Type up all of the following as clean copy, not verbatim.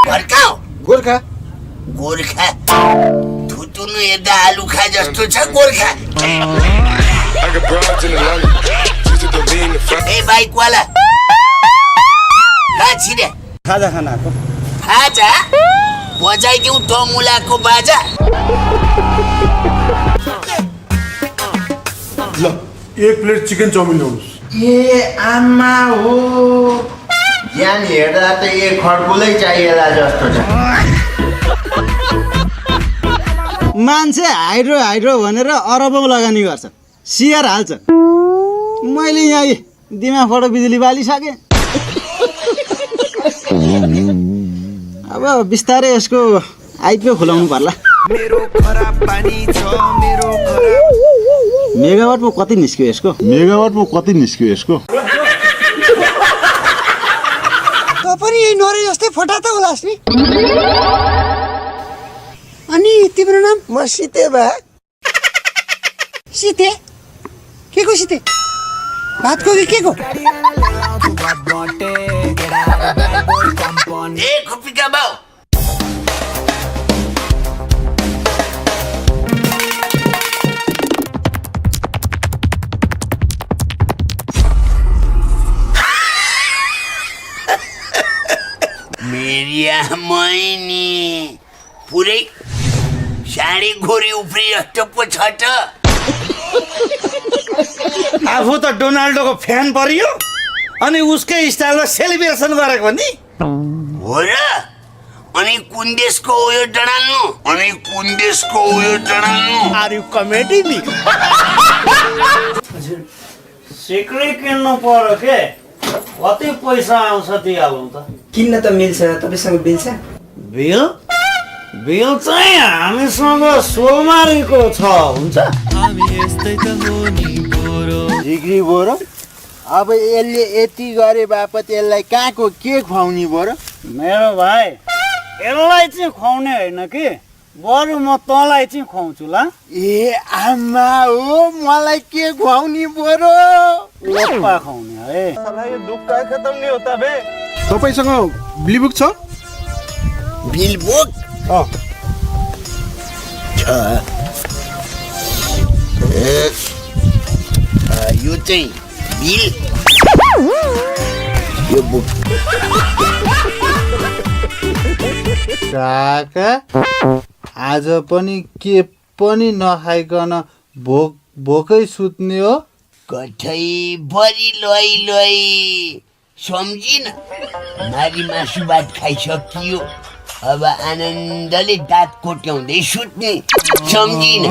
फर्का हो गोर्खा गोर्खा थुतुनु हेर्दा आलुखा जस्तो छ गोर्खा ए बाइकवाला कहाँ छिरे खाजा खाना आएको खाजा बजाइदेऊ तमुलाको बाजा ल 1 प्लेट चिकन चाउमिन ल्याउनुहोस् ए आमा हो यहाँ हेर्दा त एक खड्कुलै चाहिएला जस्तो छ मान्छे हाइड्रो भनेर अरबौँ लगानी गर्छ सियर हाल्छ मैले यहाँ दिमागबाट बिजुली बालिसकेँ अब बिस्तारै यसको आइपिओ खुलाउनु पर्ला मेगावाटमा कति निस्क्यो यसको पनि यही नरे जस्तै फोटा त होलास् नि अनि तिम्रो नाम म सिते बा सीते के को सीते भातको कि के को ए खुपिका बाउ मेरी आमाइनी पुरै साडी घोरी उफ्री जस्तो पो छ त आफू त डोनाल्डोको फ्यान परियो अनि उसकै स्टाइलमा सेलिब्रेसन गरेको नि हो र अनि कुन देशको हो यो डडाल्नु आर यु कमेडी नि सिक्री किन्नु पर्यो के कति पैसा आउँछ दिइहालौँ त किन्न त मिल्छ तपाईसँग बिल छ बिल चाहिँ हामीसँग सोमवारीको छ हुन्छ झिग्री बोरो अब यसले यति गरे बापत यसलाई कहाँको के खुवाउने बोरो मेरो भाइ यसलाई चाहिँ खुवाउने होइन कि बरु म तँलाई चाहिँ खुवाउँछु ल ए आमा हो मलाई के खुवाउने बोरो लप्पा खुवाउने है तपाईसँग बिलबुक छ बिल बुक यो चाहिँ बिल यो बुक काका आज पनि के पनि नखाइकन भोकै सुत्ने हो कठै बरी लई सम्झिन मारी मासु भात खाइसकियो अब आनन्दले दाँत कोट्याउँदै सुत्ने सम्झिन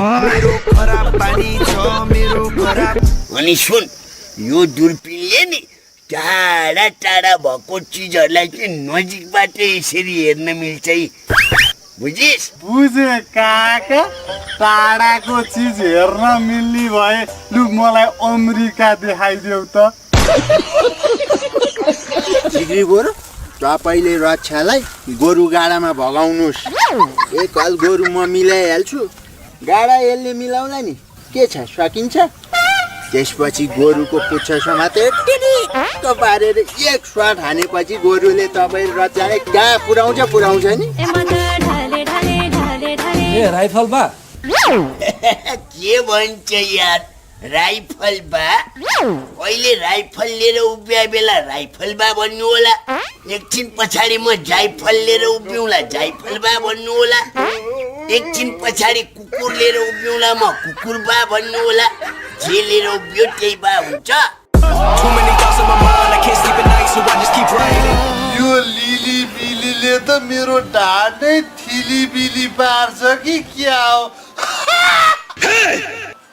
अनि सुन यो दूरबीनले नि टाढा टाढा भएको चिजहरूलाई चाहिँ नजिकबाट यसरी हेर्न मिल्छ है बुझिस बुझे काका टाढाको चिज हेर्न मिल्ने भए लु मलाई अमेरिका देखाइदेऊ त झिग्री गोरु तपाईँले रक्षालाई गोरु गाडामा भगाउनुहोस् एक हल गोरु म मिलाइहाल्छु गाडा यसले मिलाउला नि के छ सकिन्छ त्यसपछि गोरुको पुच्छ समातेर टिटिक्क पारेर एक स्वाट हानेपछि गोरुले तपाईँ रक्षालाई कहाँ पुर्याउँछ नि ए राइफल बा के भन्छ यार राइफल बा अहिले राइफल लिएर उभिए बेला राइफल बा भन्नु होला एकछिन पछाडि म जाइफल लिएर उभिउँला जाइफल बा भन्नु होला एकछिन पछाडि कुकुर लिएर उभिउँला म कुकुर बा भन्नु होला जे लिएर उभियो त्यही बा हुन्छ यो लिली बिलीले त मेरो ढाडै थिली बिली पार्छ कि क्या हो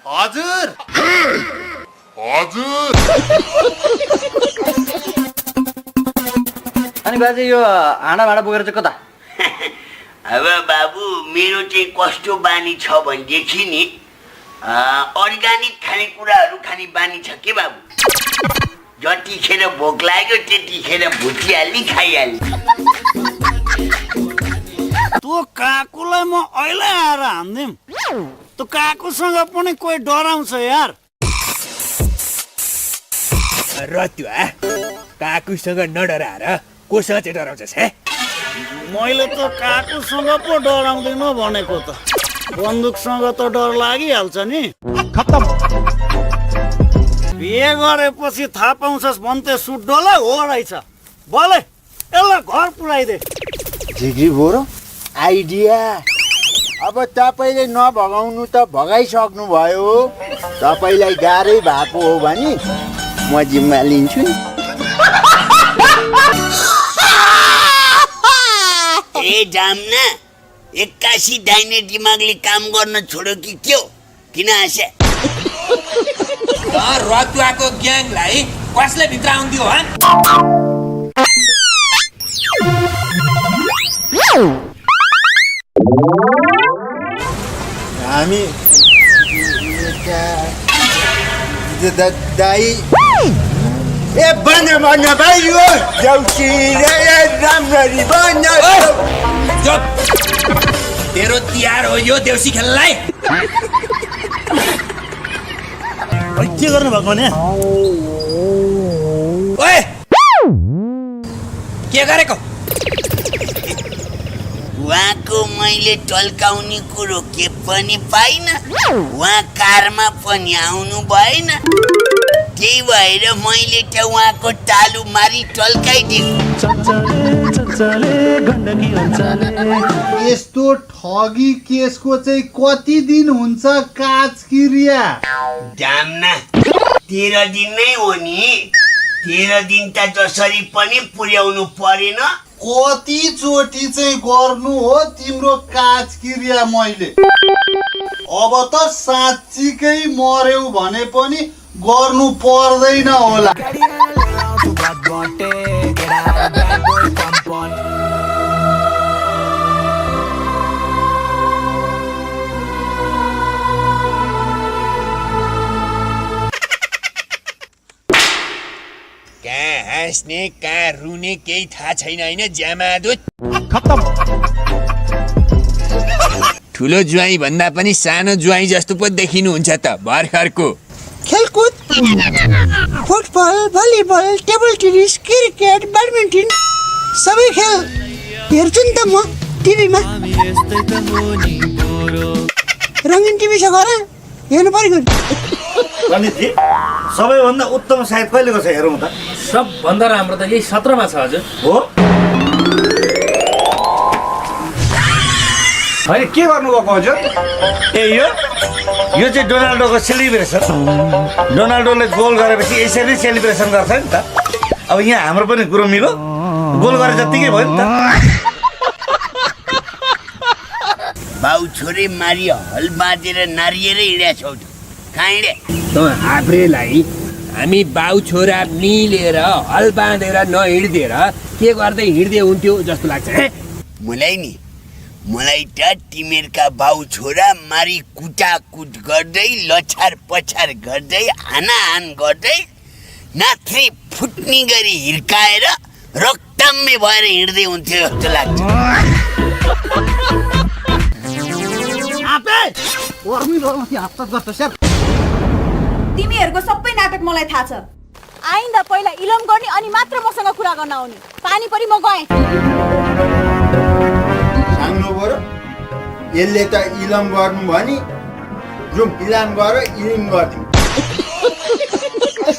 हजुर अनि बाजे यो हाँडा भाँडा बोकेर चाहिँ कता अब बाबु मेरो चाहिँ कस्तो बानी छ भनेदेखि नि अर्ग्यानिक खानेकुराहरू खाने बानी छ के बाबु जतिखेर भोक लाग्यो त्यतिखेर भुटिहाल्ने खाइहाल्ने त्यो काकुलाई म अहिले आएर हान्दिम त्यो काकुसँग पनि कोही डराउँछ यार रतुवा काकुसँग नडराएर कोसँग चाहिँ डराउँछस् हे मैले त काकुसँग पो डराउँदिन भनेको त बन्दुकसँग त डर लागिहाल्छ नि बिहे गरेपछि थाहा पाउँछस् भन्थे सुड्डोलाई हो रहेछ बोले यसलाई घर पुऱ्याइदे झिग्री बोरो आइडिया अब तपाईँले नभगाउनु त भगाइसक्नु भयो तपाईँलाई गाह्रै भएको हो भने म जिम्मा लिन्छु नि ए जाम्ना एक्कासी दाहिने दिमागले काम गर्न छोड्यो कि के हो किन हाँस्या रतुवाको ग्याङलाई कसले भित्र आउँदियो हा हामी दाई ए बन्द भन्न भाइ यो देउसी राम्ररी बन्द तेरो तिहार हो यो देउसी खेल्नलाई के गर्नु भएको भने ओए के गरेको उहाँको मैले टल्काउने कुरो के पनि पाइन उहाँ कारमा पनि आउनु भएन त्यही भएर मैले त उहाँको तालु मारी टल्काइदिएको यस्तो ठगी केसको चाहिँ कति दिन हुन्छ काज क्रिया जाम्ना 13 दिन नै हो नि 13 दिन त जसरी पनि पुर्याउनु परेन कति चोटि चाहिँ गर्नु हो तिम्रो काज क्रिया मैले अब त साँच्चीकै मर्यौ भने पनि गर्नु पर्दैन होला कहाँ हाँस्ने कहाँ रुने केही थाहा छैन होइन ज्यामादुत ठुलो ज्वाइँ भन्दा पनि सानो ज्वाइँ जस्तो पो देखिनुहुन्छ त भर्खरको खेलकुद football volleyball table tennis cricket badminton सबै खेल हेर्छु नि त म टिभीमा रङ्गिन टिभी छ घर हेर्नु पर्यो पण्डितजी सबैभन्दा उत्तम सायद कहिलेको छ हेरौँ त सबभन्दा राम्रो त यही 17 मा छ हजुर हो होइन के गर्नुभएको हजुर ए यो चाहिँ डोनाल्डोको सेलिब्रेसन डोनाल्डोले गोल गरेपछि यसरी सेलिब्रेसन गर्छ नि त अब यहाँ हाम्रो पनि कुरो मिलो गोल गरे जत्तिकै भयो नि त बाउ छोरी मारी हल बाँधेर नारिएरै हिँड्या छौ कहाँ हिँड्या त हाब्रेलाई हामी बाउ छोरा मिलेर हल बाँधेर नहिँड्दिएर के गर्दै हिँड्दै हुन्थ्यो जस्तो लाग्छ मलाई त तिमीहरूका बाउ छोरा मारी कुटाकुट गर्दै लछार पछार गर्दै हानाहान गर्दै नाथ्री फुट्ने गरी हिर्काएर रक्तम्मे भएर हिँड्दै हुन्थ्यो जस्तो लाग्छ तिमीहरूको सबै नाटक मलाई थाहा छ आइन्दा पहिला इलम गर्ने अनि मात्र मसँग कुरा गर्न आउने पानी परि म गएँ साङ्लो बरु यसले त इलम गर्नु भने जुम इलाम गर इलिम गर्छु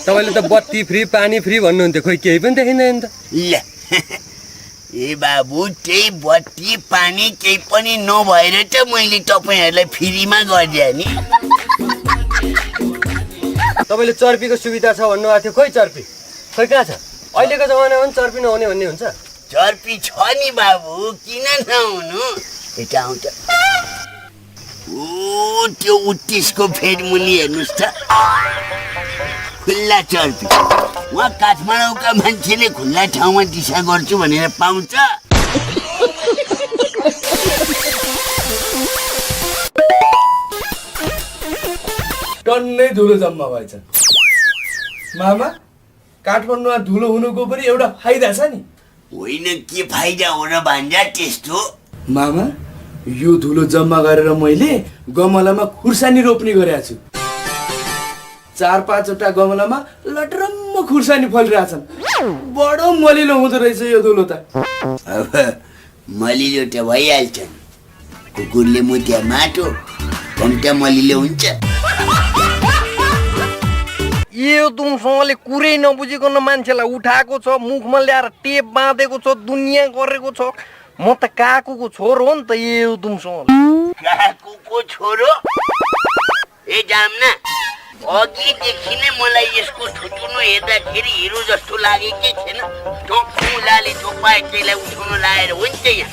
तपाईँले त बत्ती फ्री पानी फ्री भन्नुहुन्थ्यो खोइ केही पनि देखिँदैन त ल ए बाबु त्यही बत्ती पानी केही पनि नभएर त मैले तपाईँहरूलाई फ्रीमा गरिदिएँ नि तपाईँले चर्पीको सुविधा छ भन्नुभएको थियो खोइ चर्पी खोइ कहाँ छ अहिलेको जमानामा पनि चर्पी नहुने भन्ने हुन्छ चर्पी छ नि बाबु किन नहुनु यता आउँछ ओ त्यो 29को फेद मुनि हेर्नुहोस् त खुल्ला चर्पी उहाँ काठमाडौँका मान्छेले खुल्ला ठाउँमा दिशा गर्छु भनेर पाउँछ टन्नै धुलो जम्मा भएछ मामा काठमाडौँमा धुलो हुनुको पनि एउटा फाइदा छ नि होइन के फाइदा हो र भान्जा त्यस्तो मामा यो धुलो जम्मा गरेर मैले गमलामा खुर्सानी रोप्ने गरेको छु 4-5 वटा गमलामा लटरम्म खुर्सानी फलिरहेछन् बडो मलिलो हुँदो रहेछ यो धुलो त अब मलिलो त भइहाल्छन् कुकुरले मुत्या माटो कम्ता मलिलो हुन्छ यो तुमसँगले कुरै नबुझिकन मान्छेलाई उठाएको छ मुखमा ल्याएर टेप बाँधेको छ दुनियाँ गरेको छ म त काकुको छोरो हो नि त यो तुमसँग काकुको छोरो ए जाम्ना अघिदेखि नै मलाई यसको ठुटुनो हेर्दाखेरि हिरो जस्तो लागेकै थिएन टोकुलाले थोपाए त्यसलाई उठाउन लाएर हुन्छ यहाँ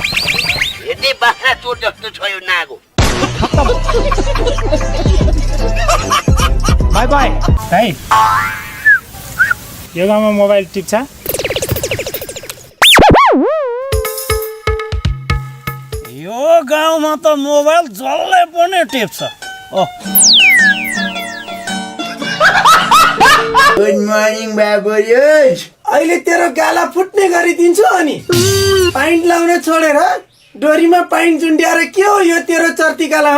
हेर्दै बाख्रा चोर जस्तो छ यो नागो बाई बाई भाइ यो गाउँमा मोबाइल टिप्छ यो गाउँमा त मोबाइल जसले पनि टिप्छ गुड मर्निङ बाबु अहिले तेरो गाला फुट्ने गरिदिन्छु अनि पाइन्ट लाउन छोडेर डोरीमा पाइन्ट चुन्ड्याएर के हो यो तेरो चर्ती गाला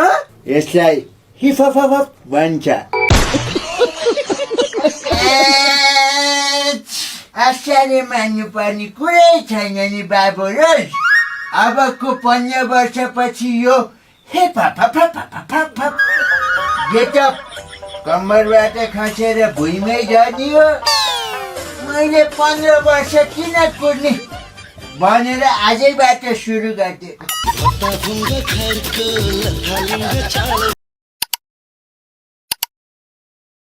यसलाई हिफफ भन्छ आश्चर्य मान्नुपर्ने कुरै छैन नि बाबु अबको 15 वर्षपछि यो गेटअप कम्मरबाट खसेर भुइँमै झर्ने हो मैले 15 वर्ष किन कुर्ने भनेर आजैबाट सुरु गर्थे